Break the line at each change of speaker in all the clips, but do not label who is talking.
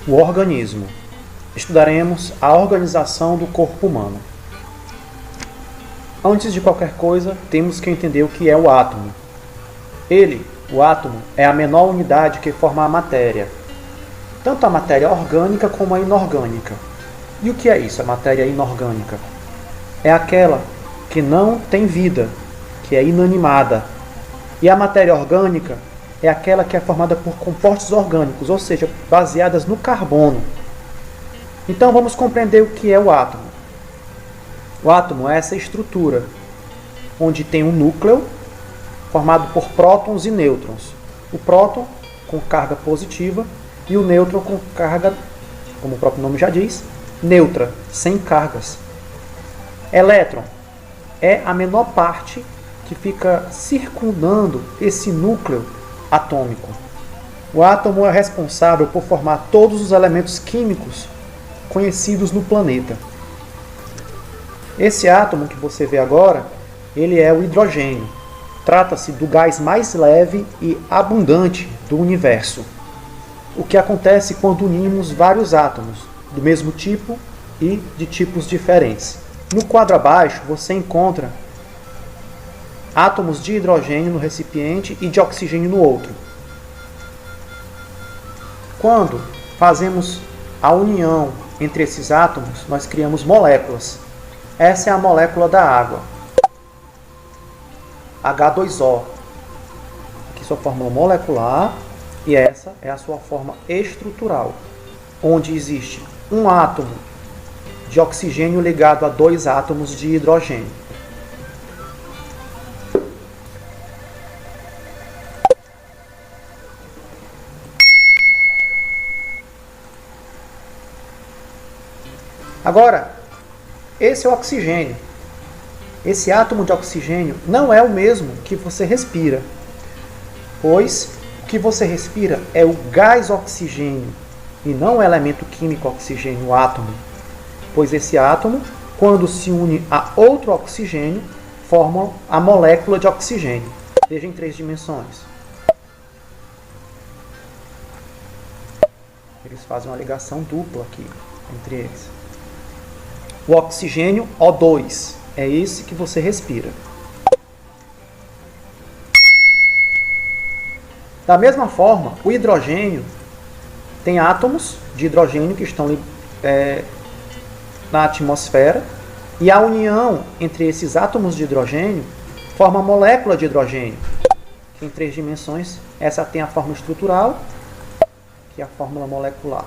o organismo. Estudaremos a organização do corpo humano. Antes de qualquer coisa, temos que entender o que é o átomo. Ele, o átomo, é a menor unidade que forma a matéria. Tanto a matéria orgânica como a inorgânica. E o que é isso, a matéria inorgânica? É aquela que não tem vida, que é inanimada. E a matéria orgânica é aquela que é formada por compostos orgânicos, ou seja, baseadas no carbono. Então vamos compreender o que é o átomo. O átomo é essa estrutura, onde tem um núcleo formado por prótons e nêutrons. O próton com carga positiva e o nêutron com carga, como o próprio nome já diz, neutra, sem cargas. Elétron é a menor parte que fica circundando esse núcleo atômico. O átomo é responsável por formar todos os elementos químicos conhecidos no planeta. Esse átomo que você vê agora, ele é o hidrogênio. Trata-se do gás mais leve e abundante do universo. O que acontece quando unimos vários átomos do mesmo tipo e de tipos diferentes. No quadro abaixo você encontra átomos de hidrogênio no recipiente e de oxigênio no outro. Quando fazemos a união entre esses átomos, nós criamos moléculas. Essa é a molécula da água, H2O. Aqui sua fórmula molecular e essa é a sua forma estrutural, onde existe um átomo de oxigênio ligado a dois átomos de hidrogênio. Agora, esse é o oxigênio. Esse átomo de oxigênio não é o mesmo que você respira, pois o que você respira é o gás oxigênio e não o elemento químico oxigênio, o átomo. Pois esse átomo, quando se une a outro oxigênio, forma a molécula de oxigênio. Veja em 3 dimensões. Eles fazem uma ligação dupla aqui entre eles. O oxigênio O2 é esse que você respira. Da mesma forma, o hidrogênio tem átomos de hidrogênio que estão na atmosfera e a união entre esses átomos de hidrogênio forma a molécula de hidrogênio. Em 3 dimensões, essa tem a forma estrutural, que é a fórmula molecular.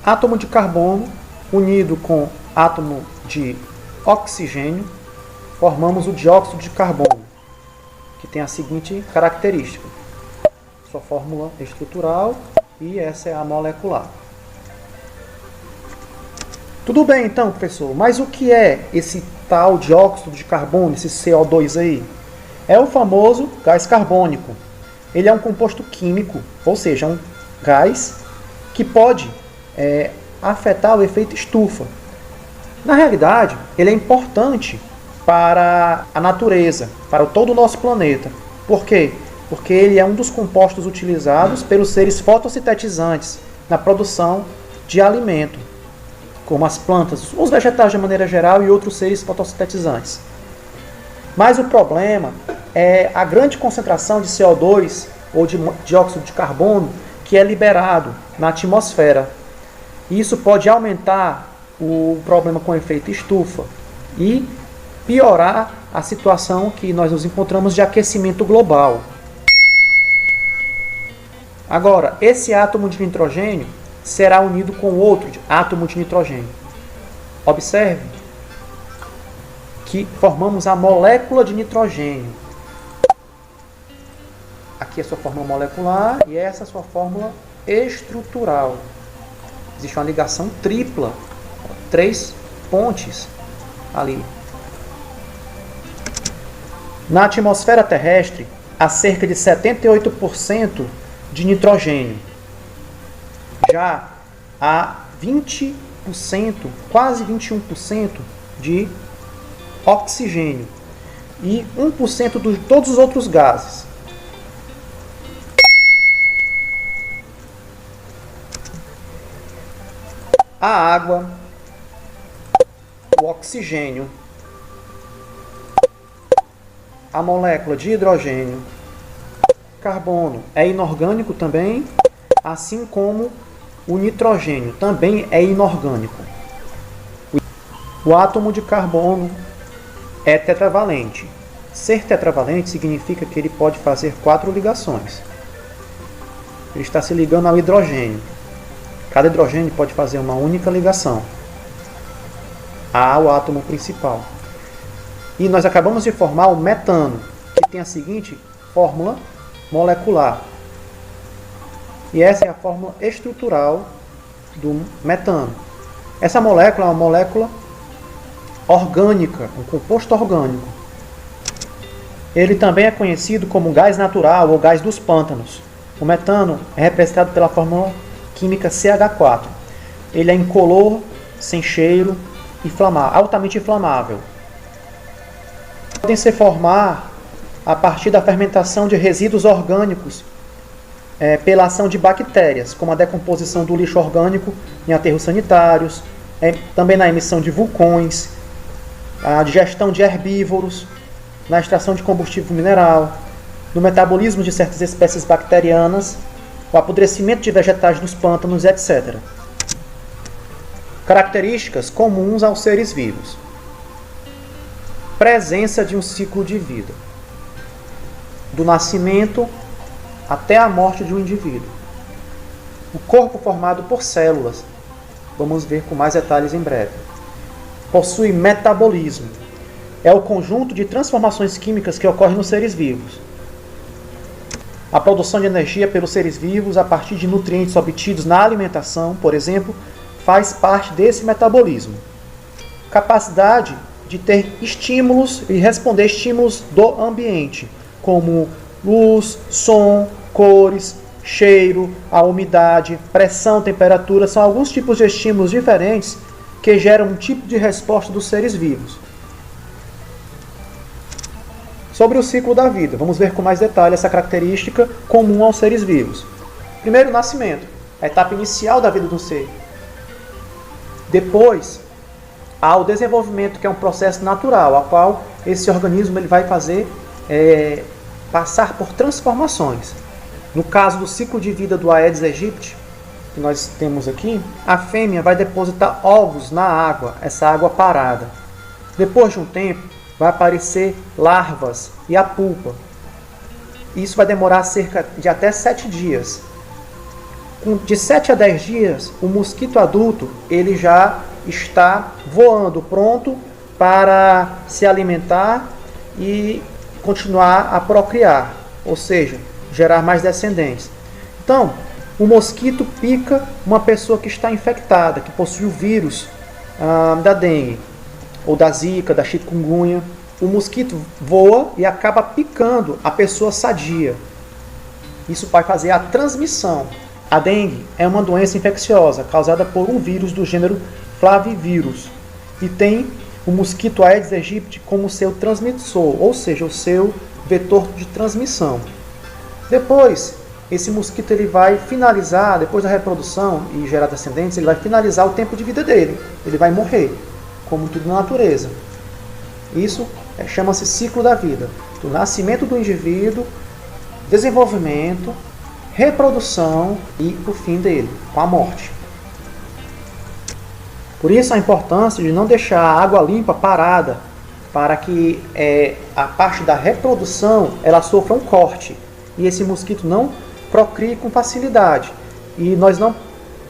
Átomo de carbono unido com átomo de oxigênio, formamos o dióxido de carbono, que tem a seguinte característica. Sua fórmula estrutural e essa é a molecular. Tudo bem então, professor, mas o que é esse tal dióxido de carbono, esse CO2 aí? É o famoso gás carbônico. Ele é um composto químico, ou seja, um gás que pode afetar o efeito estufa. Na realidade, ele é importante para a natureza, para todo o nosso planeta. Por quê? Porque ele é um dos compostos utilizados pelos seres fotossintetizantes na produção de alimento, como as plantas, os vegetais de maneira geral e outros seres fotossintetizantes. Mas o problema é a grande concentração de CO2 ou de dióxido de carbono que é liberado na atmosfera. Isso pode aumentar o problema com efeito estufa e piorar a situação que nós nos encontramos de aquecimento global. Agora, esse átomo de nitrogênio será unido com outro átomo de nitrogênio. Observe que formamos a molécula de nitrogênio. Aqui é a sua fórmula molecular e essa é a sua fórmula estrutural. Existe uma ligação tripla, 3 pontes ali. Na atmosfera terrestre, há cerca de 78% de nitrogênio. Já há 20%, quase 21% de oxigênio e 1% de todos os outros gases. A água, o oxigênio, a molécula de hidrogênio, carbono é inorgânico também, assim como o nitrogênio também é inorgânico. O átomo de carbono é tetravalente. Ser tetravalente significa que ele pode fazer 4 ligações. Ele está se ligando ao hidrogênio. Cada hidrogênio pode fazer uma única ligação ao átomo principal. E nós acabamos de formar o metano, que tem a seguinte fórmula molecular. E essa é a fórmula estrutural do metano. Essa molécula é uma molécula orgânica, um composto orgânico. Ele também é conhecido como gás natural ou gás dos pântanos. O metano é representado pela fórmula química CH4. Ele é incolor, sem cheiro, altamente inflamável. Podem se formar a partir da fermentação de resíduos orgânicos pela ação de bactérias, como a decomposição do lixo orgânico em aterros sanitários, também na emissão de vulcões, a digestão de herbívoros, na extração de combustível mineral, no metabolismo de certas espécies bacterianas, o apodrecimento de vegetais nos pântanos, etc. Características comuns aos seres vivos. Presença de um ciclo de vida, do nascimento até a morte de um indivíduo. O corpo formado por células, vamos ver com mais detalhes em breve. Possui metabolismo, é o conjunto de transformações químicas que ocorrem nos seres vivos. A produção de energia pelos seres vivos a partir de nutrientes obtidos na alimentação, por exemplo, faz parte desse metabolismo. Capacidade de ter estímulos e responder estímulos do ambiente, como luz, som, cores, cheiro, a umidade, pressão, temperatura, são alguns tipos de estímulos diferentes que geram um tipo de resposta dos seres vivos. Sobre o ciclo da vida, vamos ver com mais detalhe essa característica comum aos seres vivos. Primeiro, o nascimento, a etapa inicial da vida do ser. Depois, há o desenvolvimento, que é um processo natural, a qual esse organismo ele vai fazer passar por transformações. No caso do ciclo de vida do Aedes aegypti, que nós temos aqui, a fêmea vai depositar ovos na água, essa água parada. Depois de um tempo, vai aparecer larvas e a pupa. Isso vai demorar cerca de até 7 dias. De 7 a 10 dias, o mosquito adulto ele já está voando, pronto para se alimentar e continuar a procriar, ou seja, gerar mais descendentes. Então, o mosquito pica uma pessoa que está infectada, que possui o vírus da dengue, ou da zika, da chikungunya. O mosquito voa e acaba picando a pessoa sadia. Isso vai fazer a transmissão. A dengue é uma doença infecciosa causada por um vírus do gênero Flavivírus e tem o mosquito Aedes aegypti como seu transmissor, ou seja, o seu vetor de transmissão. Depois, esse mosquito ele vai finalizar, depois da reprodução e gerar descendentes, ele vai finalizar o tempo de vida dele. Ele vai morrer, como tudo na natureza. Isso chama-se ciclo da vida, do nascimento do indivíduo, desenvolvimento, reprodução e o fim dele, com a morte. Por isso a importância de não deixar a água limpa parada, para que a parte da reprodução ela sofra um corte e esse mosquito não procrie com facilidade e nós não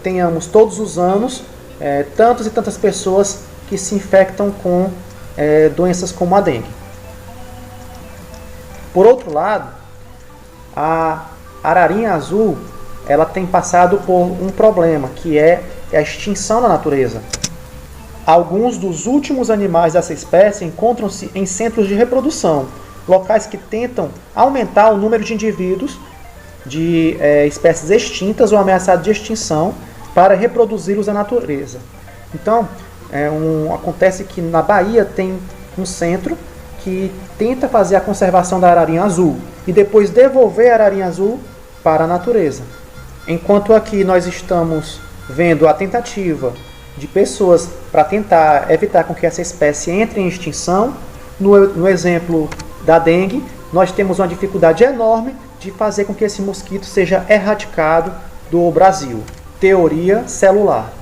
tenhamos todos os anos tantas e tantas pessoas que se infectam com doenças como a dengue. Por outro lado, a ararinha azul ela tem passado por um problema, que é a extinção da natureza. Alguns dos últimos animais dessa espécie encontram-se em centros de reprodução, locais que tentam aumentar o número de indivíduos de espécies extintas ou ameaçadas de extinção para reproduzi-los na natureza. Então, acontece que na Bahia tem um centro que tenta fazer a conservação da ararinha azul e depois devolver a ararinha azul para a natureza. Enquanto aqui nós estamos vendo a tentativa de pessoas para tentar evitar com que essa espécie entre em extinção, no exemplo da dengue, nós temos uma dificuldade enorme de fazer com que esse mosquito seja erradicado do Brasil. Teoria celular.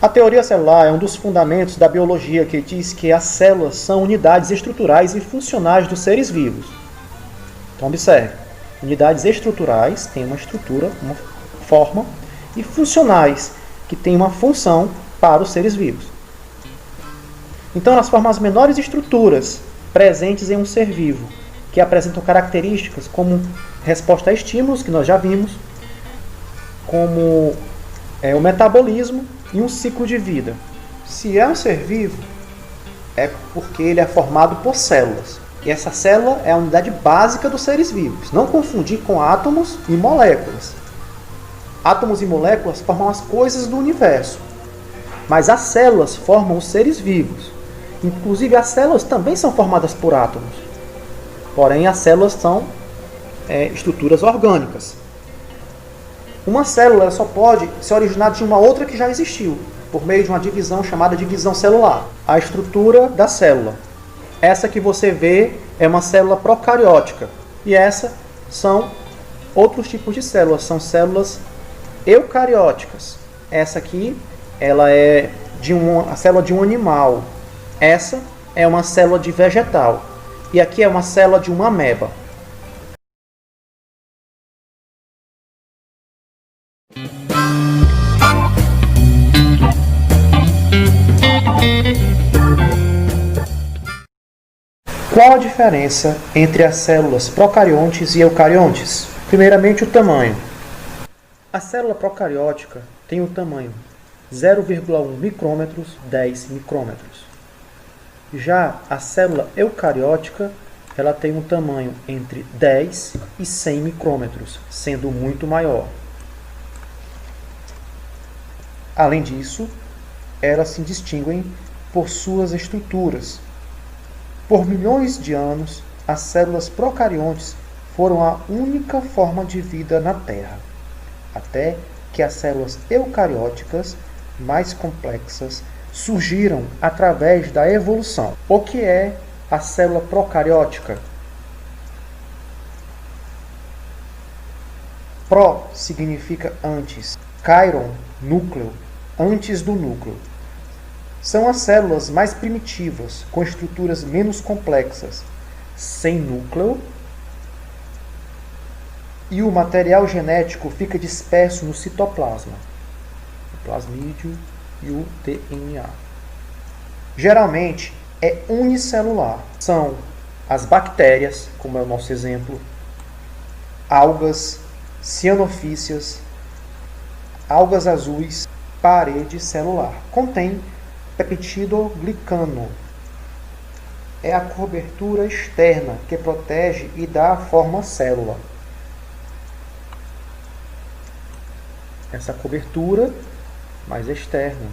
A teoria celular é um dos fundamentos da biologia que diz que as células são unidades estruturais e funcionais dos seres vivos. Então observe, unidades estruturais têm uma estrutura, uma forma, e funcionais, que têm uma função para os seres vivos. Então elas formam as menores estruturas presentes em um ser vivo, que apresentam características como resposta a estímulos, que nós já vimos, como o metabolismo e um ciclo de vida. Se é um ser vivo, é porque ele é formado por células. E essa célula é a unidade básica dos seres vivos. Não confundir com átomos e moléculas. Átomos e moléculas formam as coisas do universo. Mas as células formam os seres vivos. Inclusive, as células também são formadas por átomos. Porém, as células são estruturas orgânicas. Uma célula só pode se originar de uma outra que já existiu, por meio de uma divisão chamada divisão celular. A estrutura da célula. Essa que você vê é uma célula procariótica. E essa são outros tipos de células, são células eucarióticas. Essa aqui, ela é a célula de um animal. Essa é uma célula de vegetal. E aqui é uma célula de uma ameba. Qual a diferença entre as células procariontes e eucariontes? Primeiramente, o tamanho. A célula procariótica tem o tamanho 0,1 micrômetros, 10 micrômetros. Já a célula eucariótica, ela tem um tamanho entre 10 e 100 micrômetros, sendo muito maior. Além disso, elas se distinguem por suas estruturas. Por milhões de anos, as células procariontes foram a única forma de vida na Terra, até que as células eucarióticas, mais complexas, surgiram através da evolução. O que é a célula procariótica? Pro significa antes, kairon, núcleo, antes do núcleo. São as células mais primitivas, com estruturas menos complexas, sem núcleo, e o material genético fica disperso no citoplasma, o plasmídio e o DNA. Geralmente é unicelular. São as bactérias, como é o nosso exemplo, algas, cianofícias, algas azuis, parede celular. Contém peptidoglicano. É a cobertura externa que protege e dá a forma à célula. Essa cobertura mais externa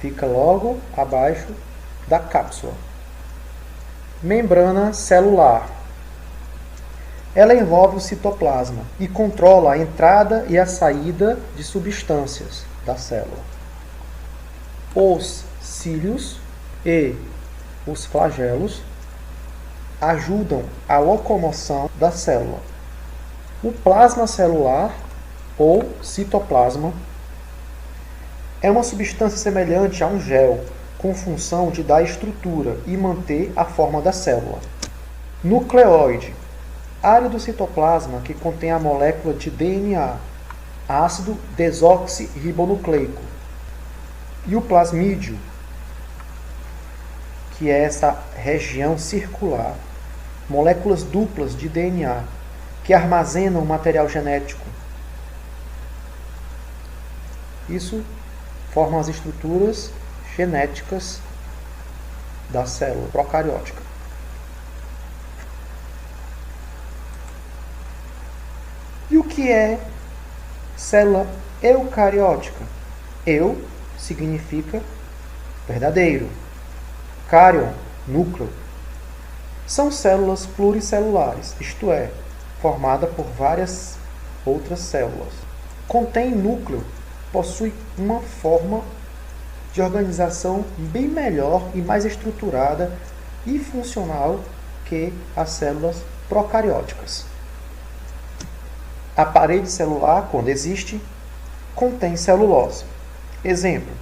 fica logo abaixo da cápsula. Membrana celular. Ela envolve o citoplasma e controla a entrada e a saída de substâncias da célula. Os cílios e os flagelos ajudam a locomoção da célula. O plasma celular, ou citoplasma, é uma substância semelhante a um gel, com função de dar estrutura e manter a forma da célula. Nucleóide. Área do citoplasma que contém a molécula de DNA, ácido desoxirribonucleico. E o plasmídio, que é essa região circular, moléculas duplas de DNA, que armazenam o material genético. Isso forma as estruturas genéticas da célula procariótica. E o que é célula eucariótica? Eu significa verdadeiro. Cárion, núcleo. São células pluricelulares, isto é, formada por várias outras células. Contém núcleo, possui uma forma de organização bem melhor e mais estruturada e funcional que as células procarióticas. A parede celular, quando existe, contém celulose. Exemplo: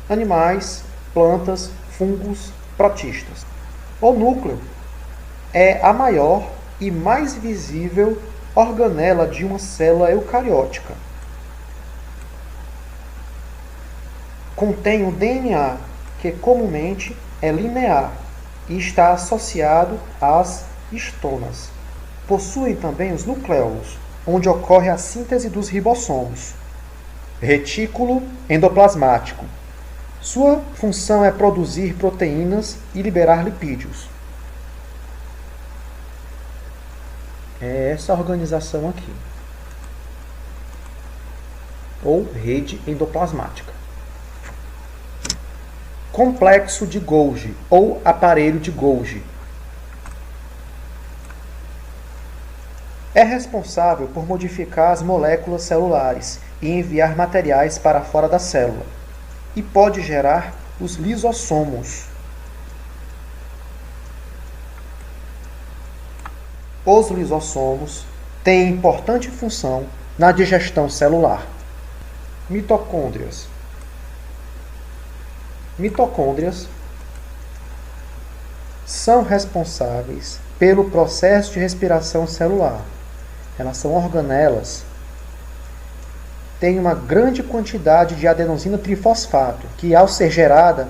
animais, plantas, fungos, protistas. O núcleo é a maior e mais visível organela de uma célula eucariótica. Contém o DNA, que comumente é linear e está associado às histonas. Possui também os nucleolos, onde ocorre a síntese dos ribossomos. Retículo endoplasmático. Sua função é produzir proteínas e liberar lipídios. É essa organização aqui. Ou rede endoplasmática. Complexo de Golgi, ou aparelho de Golgi. É responsável por modificar as moléculas celulares e enviar materiais para fora da célula, e pode gerar os lisossomos. Os lisossomos têm importante função na digestão celular. Mitocôndrias. Mitocôndrias são responsáveis pelo processo de respiração celular. Elas são organelas. Tem uma grande quantidade de adenosina trifosfato, que, ao ser gerada,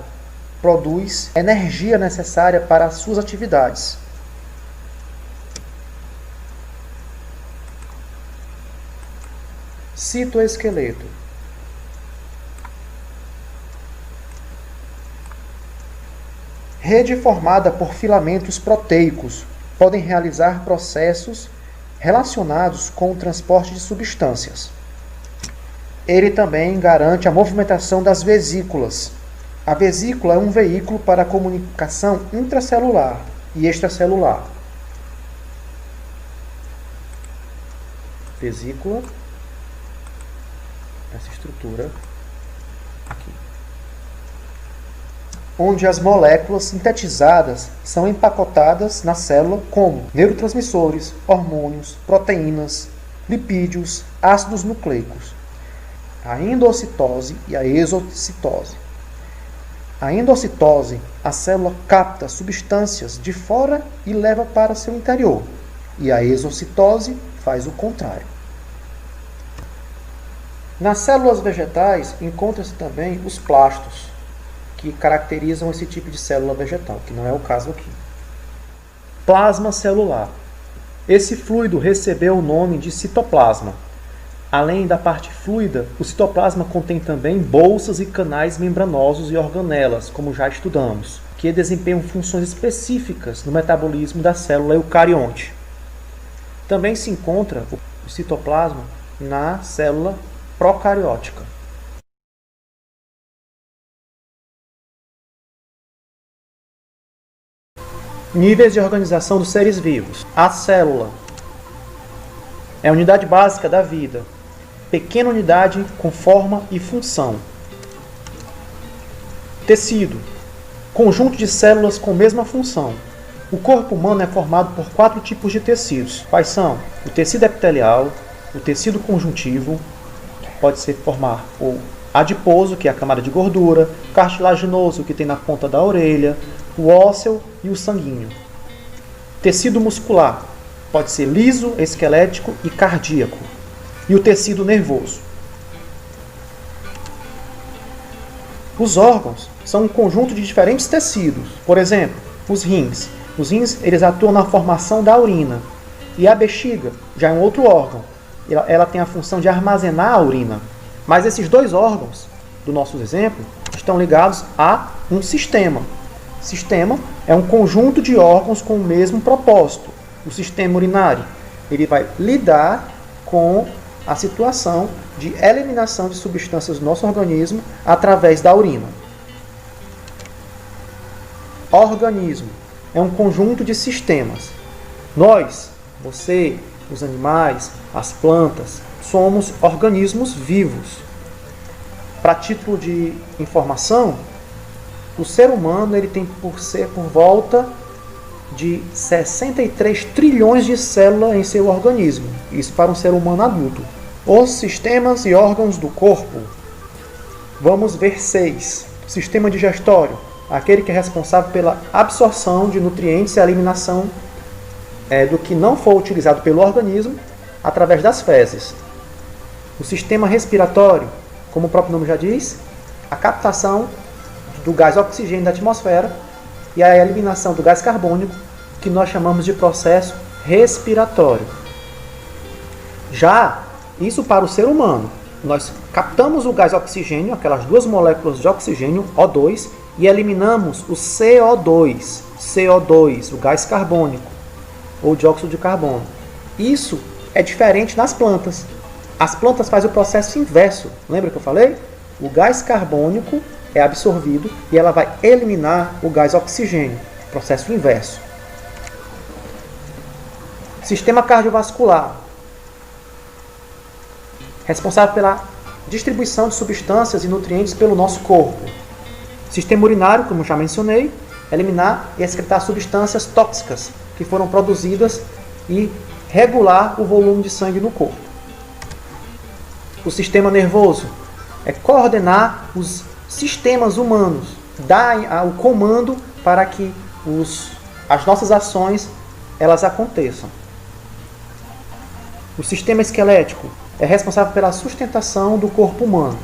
produz energia necessária para as suas atividades. Citoesqueleto. Rede formada por filamentos proteicos podem realizar processos relacionados com o transporte de substâncias. Ele também garante a movimentação das vesículas. A vesícula é um veículo para a comunicação intracelular e extracelular. Vesícula, essa estrutura aqui, onde as moléculas sintetizadas são empacotadas na célula como neurotransmissores, hormônios, proteínas, lipídios, ácidos nucleicos. A endocitose e a exocitose. A endocitose, a célula capta substâncias de fora e leva para seu interior. E a exocitose faz o contrário. Nas células vegetais encontram-se também os plastos, que caracterizam esse tipo de célula vegetal, que não é o caso aqui. Plasma celular. Esse fluido recebeu o nome de citoplasma. Além da parte fluida, o citoplasma contém também bolsas e canais membranosos e organelas, como já estudamos, que desempenham funções específicas no metabolismo da célula eucarionte. Também se encontra o citoplasma na célula procariótica. Níveis de organização dos seres vivos. A célula é a unidade básica da vida. Pequena unidade com forma e função. Tecido. Conjunto de células com mesma função. O corpo humano é formado por 4 tipos de tecidos. Quais são? O tecido epitelial, o tecido conjuntivo, que pode ser formar o adiposo, que é a camada de gordura, o cartilaginoso, que tem na ponta da orelha, o ósseo e o sanguíneo. Tecido muscular pode ser liso, esquelético e cardíaco. E o tecido nervoso. Os órgãos são um conjunto de diferentes tecidos. Por exemplo, os rins. Os rins eles atuam na formação da urina. E a bexiga já é um outro órgão. Ela tem a função de armazenar a urina. Mas esses 2 órgãos, do nosso exemplo, estão ligados a um sistema. Sistema é um conjunto de órgãos com o mesmo propósito. O sistema urinário, ele vai lidar com a situação de eliminação de substâncias do nosso organismo através da urina. organismo. É um conjunto de sistemas. Nós, você, os animais, as plantas, somos organismos vivos. Para título de informação, o ser humano ele tem por volta de 63 trilhões de células em seu organismo. Isso para um ser humano adulto. Os sistemas e órgãos do corpo. Vamos ver 6. Sistema digestório, aquele que é responsável pela absorção de nutrientes e a eliminação do que não for utilizado pelo organismo através das fezes. O sistema respiratório, como o próprio nome já diz, a captação do gás oxigênio da atmosfera e a eliminação do gás carbônico, que nós chamamos de processo respiratório. Já isso para o ser humano, nós captamos o gás oxigênio, aquelas duas moléculas de oxigênio, O2, e eliminamos o CO2, o gás carbônico, ou dióxido de carbono. Isso é diferente nas plantas. As plantas fazem o processo inverso. Lembra que eu falei? O gás carbônico é absorvido e ela vai eliminar o gás oxigênio. Processo inverso. Sistema cardiovascular. Responsável pela distribuição de substâncias e nutrientes pelo nosso corpo. Sistema urinário, como já mencionei, eliminar e excretar substâncias tóxicas que foram produzidas e regular o volume de sangue no corpo. O sistema nervoso é coordenar os sistemas humanos, dar o comando para que as nossas ações elas aconteçam. O sistema esquelético é responsável pela sustentação do corpo humano.